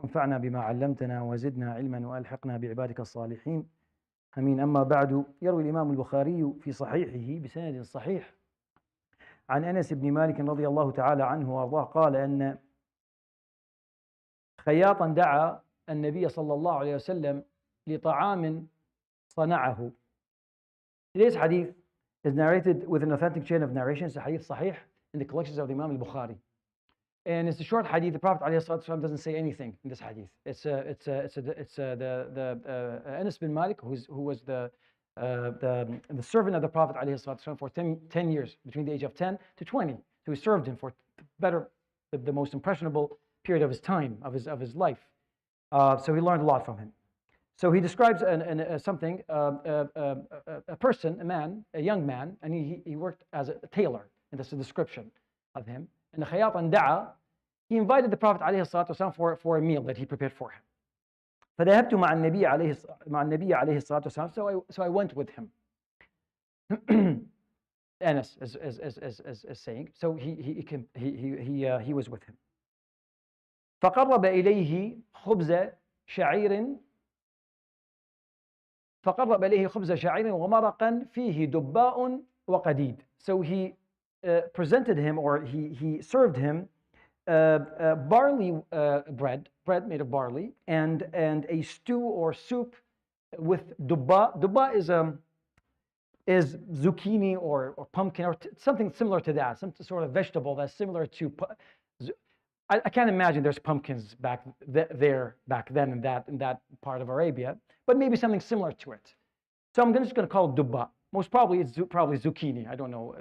وانفعنا بما علمتنا وزدنا علما وألحقنا بعبادك الصالحين أمين. أما بعد، يروي الإمام البخاري في صحيحه بسند صحيح عن أنس بن مالك رضي الله تعالى عنه وأرضاه قال أن خياطا دعا النبي صلى الله عليه وسلم لطعام صنعه. Today's hadith is narrated with an authentic chain of narration. It's a hadith sahih in the collections of the Imam al-Bukhari. And it's a short hadith. The Prophet ﷺ doesn't say anything in this hadith. It's Anas bin Malik, who was the servant of the Prophet ﷺ for 10 years, between the age of 10 to 20. So he served him for the most impressionable period of his time, of his life. So he learned a lot from him. So he describes something, a person, a man, a young man, and he worked as a tailor, and that's the description of him. And the khayatan da'a, he invited the Prophet ﷺ for a meal that he prepared for him. فذهبت مع النبي عليه الصلاة والسلام, so I went with him. Anas is saying, so he was with him. فقرب إليه خبز شعير ومرقا فيه دباء وقديد. So he presented him, or he served him barley bread made of barley, and a stew or soup with dubba. Dubba is zucchini or pumpkin or something similar to that, some sort of vegetable that's similar to. I can't imagine there's pumpkins back then in that part of Arabia, but maybe something similar to it. So I'm just going to call it dubba. Most probably it's probably zucchini. I don't know.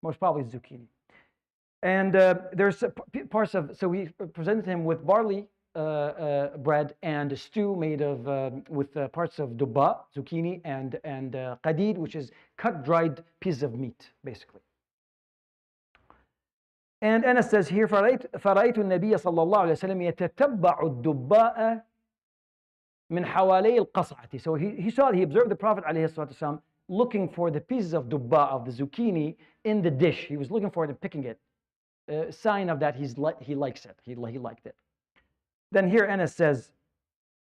Most probably it's zucchini. And there's parts of, so we presented him with barley bread and a stew made of with parts of dubba, zucchini, and qadid, which is cut dried pieces of meat, basically. And Anas says here, فرأيت النبي صلى الله عليه وسلم يتتبع الدباء من حوالي القصعة. So he observed the Prophet عليه الصلاة والسلام looking for the pieces of dubba, of the zucchini, in the dish. He was looking for it and picking it. Sign of that he likes it. He liked it. Then here Anas says,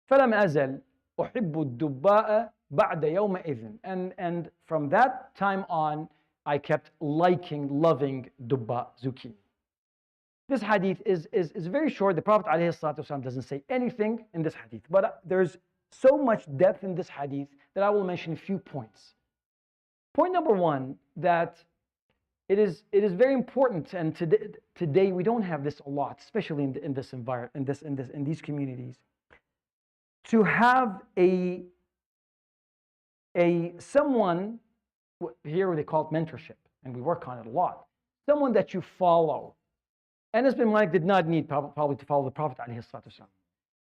فلم أزل أحب الدباء بعد يومئذ. And from that time on, I kept loving dubba, zucchini. This hadith is very short. The Prophet ﷺ doesn't say anything in this hadith, but there's so much depth in this hadith that I will mention a few points. Point number one, that it is very important, and today we don't have this a lot, especially in this environment, in these communities, to have someone. Here they call it mentorship, and we work on it a lot. Someone that you follow. Anas bin Malik did not need probably to follow the Prophet ﷺ.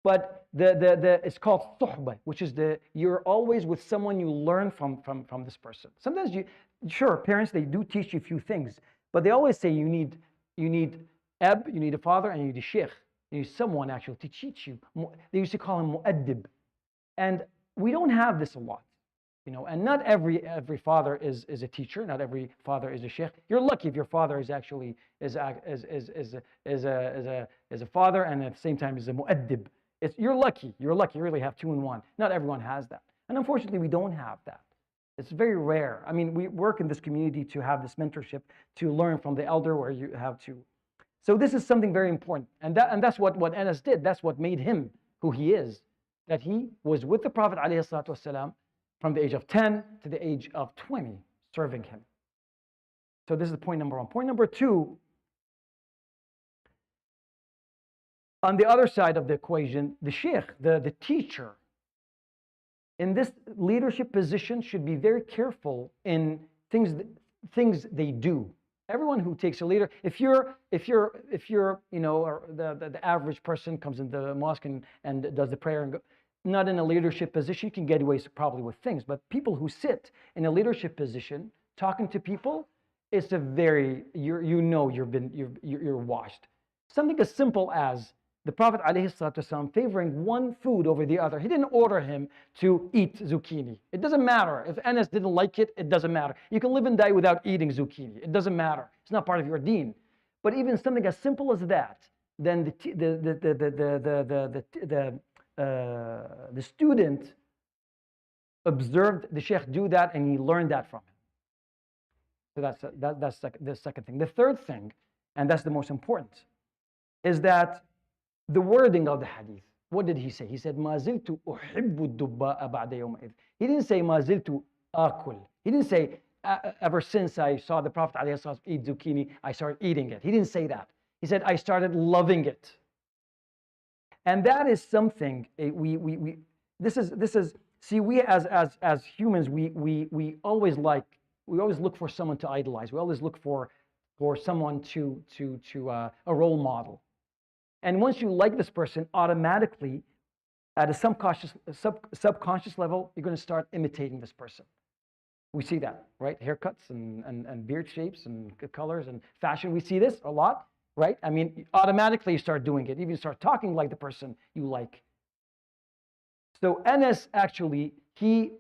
But it's called suhbah, which is you're always with someone you learn from this person. Sometimes parents, they do teach you a few things, but they always say you need ab, you need a father, and you need a sheikh. You need someone actually to teach you. They used to call him mu'addib. And we don't have this a lot. And not every father is a teacher. Not every father is a sheikh. You're lucky if your father is actually is a father, and at the same time is a mu'addib. You're lucky. You really have two in one. Not everyone has that, and unfortunately, we don't have that. It's very rare. I mean, we work in this community to have this mentorship, to learn from the elder, where you have to. So this is something very important, and that's what Anas did. That's what made him who he is. That he was with the Prophet ﷺ from the age of 10 to the age of 20, serving him. So this is point number one. Point number two, on the other side of the equation, the sheikh, the teacher, in this leadership position should be very careful in things they do. Everyone who takes a leader, if you're the average person comes into the mosque and does the prayer and go, not in a leadership position, you can get away probably with things. But people who sit in a leadership position, talking to people, it's a very you're washed. Something as simple as the Prophet ﷺ favoring one food over the other. He didn't order him to eat zucchini. It doesn't matter. If Anas didn't like it, it doesn't matter. You can live and die without eating zucchini. It doesn't matter. It's not part of your deen. But even something as simple as that, then the student observed the sheikh do that, and he learned that from him. So that's the second thing. The third thing, and that's the most important, is that the wording of the hadith. What did he say? He said, "ما زلت أحب الدباء بعد يومئذ." He didn't say "ما زلت آكل." He didn't say ever since I saw the Prophet ﷺ eat zucchini, I started eating it. He didn't say that. He said, I started loving it. And that is something this is see, we as humans, we always look for someone to idolize. We always look for someone to a role model. And once you like this person, automatically, at a subconscious level, you're going to start imitating this person. We see that, right? Haircuts and beard shapes and colors and fashion. We see this a lot, right? I mean, automatically you start doing it. Even you start talking like the person you like. So Anas actually, he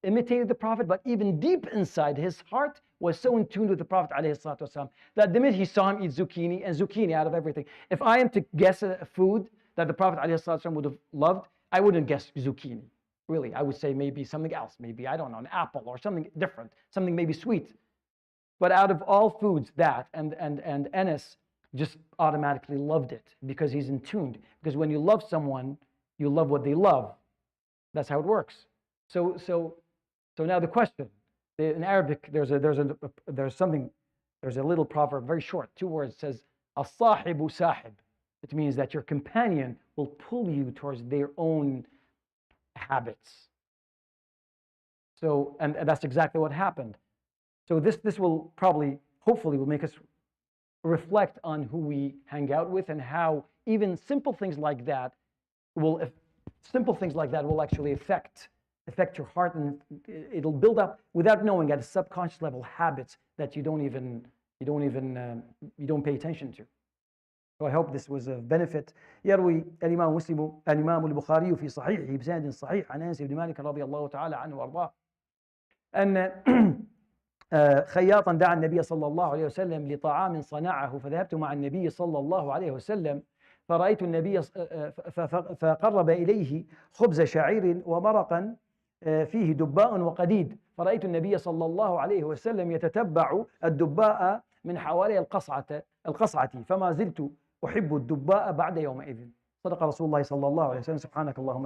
imitated the Prophet, but even deep inside his heart was so in tune with the Prophet ﷺ that the minute he saw him eat zucchini, and zucchini out of everything. If I am to guess a food that the Prophet ﷺ would have loved, I wouldn't guess zucchini. Really, I would say maybe something else. Maybe, I don't know, an apple or something different, something maybe sweet. But out of all foods, that, and Anas just automatically loved it because he's in tune. Because when you love someone, you love what they love. That's how it works. So now the question. In Arabic, there's a little proverb, very short, 2 words, says, "As-sahibu sahib." It means that your companion will pull you towards their own habits. So, and that's exactly what happened. So this will probably, hopefully, will make us reflect on who we hang out with and how even simple things like that will actually affect your heart, and it'll build up without knowing at a subconscious level habits that you don't pay attention to. So I hope this was of benefit. يروي الإمام البخاري في صحيحه بسند صحيح عن أنس بن مالك رضي الله تعالى عنه وأرضاه أن خياطا دعا النبي صلى الله عليه وسلم لطعام صنعه، فذهبت مع النبي صلى الله عليه وسلم فرأيت النبي فقرب إليه خبز شعير ومرقا فيه دباء وقديد، فرأيت النبي صلى الله عليه وسلم يتتبع الدباء من حوالي القصعة فما زلت أحب الدباء بعد يومئذ. صدق رسول الله صلى الله عليه وسلم. سبحانك اللهم